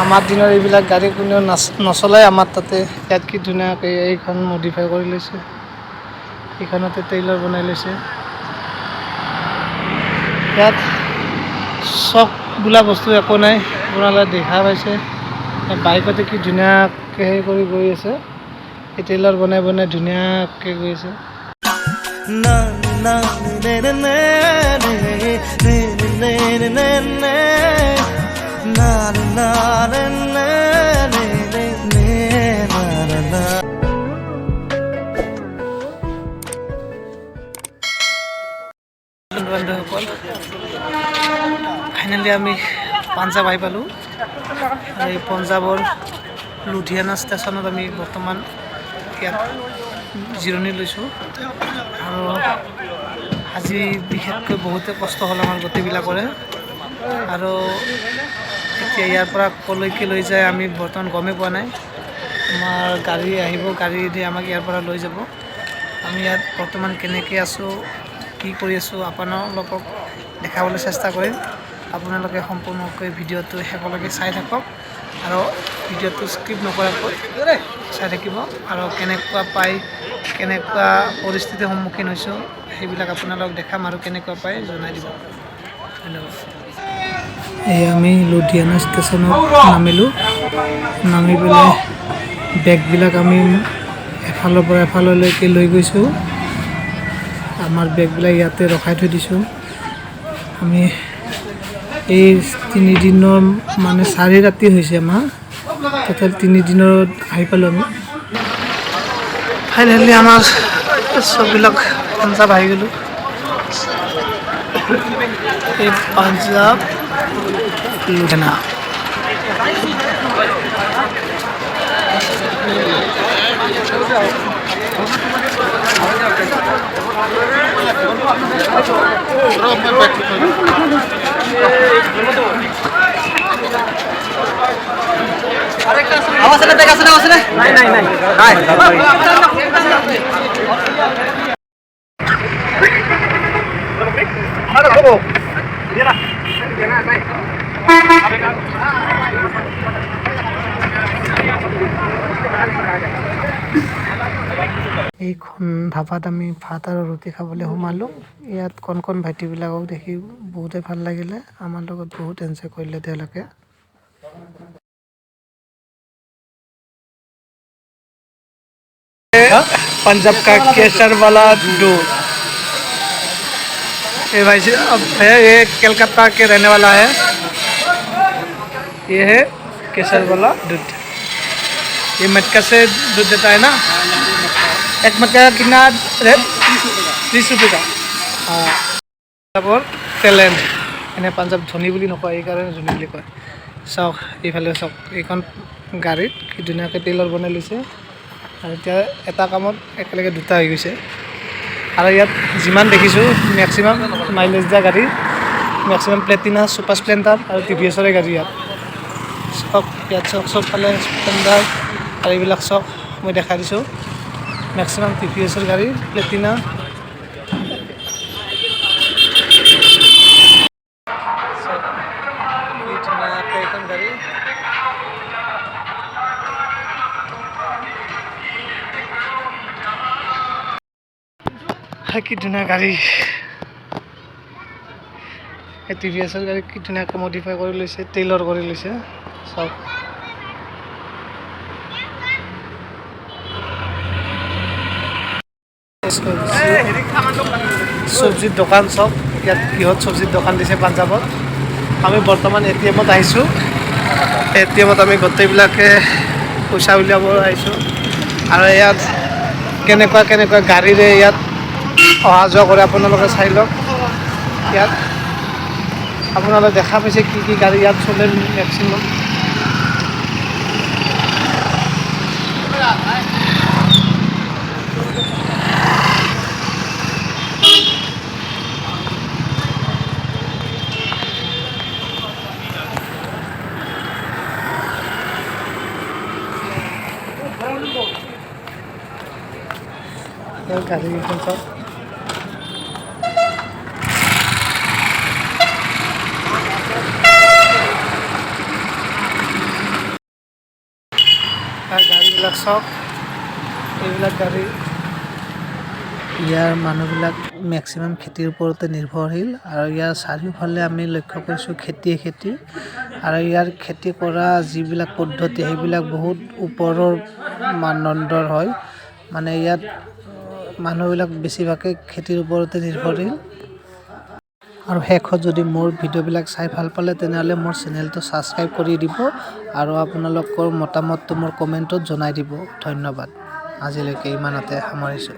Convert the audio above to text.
আমাৰ দিনৰ এইবিলাক গাড়ী কোনেও নচলায় আমাৰ তাতে। ইয়াত কি ধুনীয়াকৈ এইখন মডিফাই কৰি লৈছে, এইখনতে টেইলাৰ বনাই লৈছে। ইয়াত চখ বোলা বস্তু একো নাই, আপোনালোকে দেখা পাইছে। বাইকতে কি ধুনীয়াকৈ হেৰি কৰি গৈ আছে, এই টেইলাৰ বনাই বনাই ধুনীয়াকৈ গৈ আছে। বন্ধুসকল, ফাইনেলি আমি পাঞ্জাব আহি পালোঁ। এই পঞ্জাৱৰ লুধিয়ানা ষ্টেচনত আমি বৰ্তমান ইয়াত জিৰণি লৈছোঁ। আৰু আজি বিশেষকৈ বহুতে কষ্ট হ'ল আমাৰ গোটেইবিলাকৰে। আৰু এতিয়া ইয়াৰ পৰা ক'লৈকে লৈ যায় আমি বৰ্তমান গমেই পোৱা নাই। আমাৰ গাড়ী আহিব, গাড়ী দি আমাক ইয়াৰ পৰা লৈ যাব। আমি ইয়াত বৰ্তমান কেনেকৈ আছোঁ, কি কৰি আছোঁ আপোনালোকক দেখাবলৈ চেষ্টা কৰিম। আপোনালোকে সম্পূৰ্ণকৈ ভিডিঅ'টো শেষলৈকে চাই থাকক আৰু ভিডিঅ'টো স্কিপ নকৰাকৈ চাই থাকিব। আৰু কেনেকুৱা পাই, কেনেকুৱা পৰিস্থিতিৰ সন্মুখীন হৈছোঁ সেইবিলাক আপোনালোক দেখাম আৰু কেনেকুৱা পাই জনাই দিব। ধন্যবাদ। এয়া আমি লুধিয়ানা ষ্টেচনত নামিলোঁ। নামি পেলাই বেগবিলাক আমি এফালৰ পৰা এফাললৈকে লৈ গৈছোঁ। আমাৰ বেগবিলাক ইয়াতে ৰখাই থৈ দিছোঁ। আমি এই 3 দিনৰ মানে 4 ৰাতি হৈছে আমাৰ, টোটেল 3 দিনত আহি পালোঁ আমি। ফাইনেলি আমাৰ চববিলাক পাঞ্জাব আহি গ'লোঁ। এই পাঞ্জাব লুধিয়ানা। আৱাজ আছে, দেখাছে না, আৱাজ নাই, নাই নাই নাই নাই। এইখন ধাবাত আমি ভাত আৰু ৰুটি খাবলৈ সোমালোঁ। ইয়াত কণ কণ ভাইটিবিলাকক দেখি বহুতেই ভাল লাগিলে। আমাৰ লগত বহুত এনজয় কৰিলে তেওঁলোকে। पंजाब का केसर वाला दूध। ये भाई है, ये कलकत्ता के रहने वाला है। ये है केसर वाला दूध। ये मटका से दूध देता है ना। एक मटका का कितना रेट? 30 रुपये का। हाँ, पंजाबर टैलेंट। এনে পাঞ্জাব ধনী বুলি নকয়, এইকাৰণে ধনী বুলি কয়। চাওক এইফালে চাওক, এইখন গাড়ীত কি ধুনীয়াকৈ টেইলাৰ বনাই লৈছে। আৰু এতিয়া এটা কামত একেলগে দুটা হৈ গৈছে। আৰু ইয়াত যিমান দেখিছোঁ মেক্সিমাম মাইলেজ দিয়া গাড়ী, মেক্সিমাম প্লেটিনা, ছুপাৰ স্প্লেণ্ডাৰ আৰু TVSৰে গাড়ী ইয়াত। চব ইয়াত চব চবফালে স্প্লেণ্ডাৰ আৰু এইবিলাক চব মই দেখাই দিছোঁ। মেক্সিমাম TVSৰ গাড়ী, প্লেটিনা। এইখন গাড়ী কি ধুনীয়া গাড়ী। এই TVSৰ গাড়ী কি ধুনীয়াকৈ মডিফাই কৰি লৈছে, টেইলাৰ কৰি লৈছে। চব চব্জিৰ দোকান চব ইয়াত। কিহত চব্জিৰ দোকান দিছে পাঞ্জাৱত। আমি বৰ্তমান ATMত আহিছোঁ। ATMত আমি গোটেইবিলাকে পইচা উলিয়াব আহিছোঁ। আৰু ইয়াত কেনেকুৱা কেনেকুৱা গাড়ীৰে ইয়াত অহা যোৱা কৰে আপোনালোকে চাই লওক। ইয়াত আপোনালোকে দেখা পাইছে কি কি গাড়ী ইয়াত চলে মেক্সিমাম। গাড়ী এখন চব গাড়ীবিলাক চাওক, এইবিলাক গাড়ী। ইয়াৰ মানুহবিলাক মেক্সিমাম খেতিৰ ওপৰতে নিৰ্ভৰশীল আৰু ইয়াৰ চাৰিওফালে আমি লক্ষ্য কৰিছোঁ খেতিয়ে খেতি আৰু ইয়াৰ খেতি কৰা যিবিলাক পদ্ধতি সেইবিলাক বহুত ওপৰৰ মানদণ্ডৰ হয়। মানে ইয়াত মানুহবিলাক বেছিভাগে খেতিৰ ওপৰতে নিৰ্ভৰশীল। আৰু শেষত যদি মোৰ ভিডিঅ'বিলাক চাই ভাল পালে তেনেহ'লে মোৰ চেনেলটো ছাবস্ক্ৰাইব কৰি দিব আৰু আপোনালোকৰ মতামতটো মোৰ কমেণ্টত জনাই দিব। ধন্যবাদ। আজিলৈকে ইমানতে সামৰিছোঁ।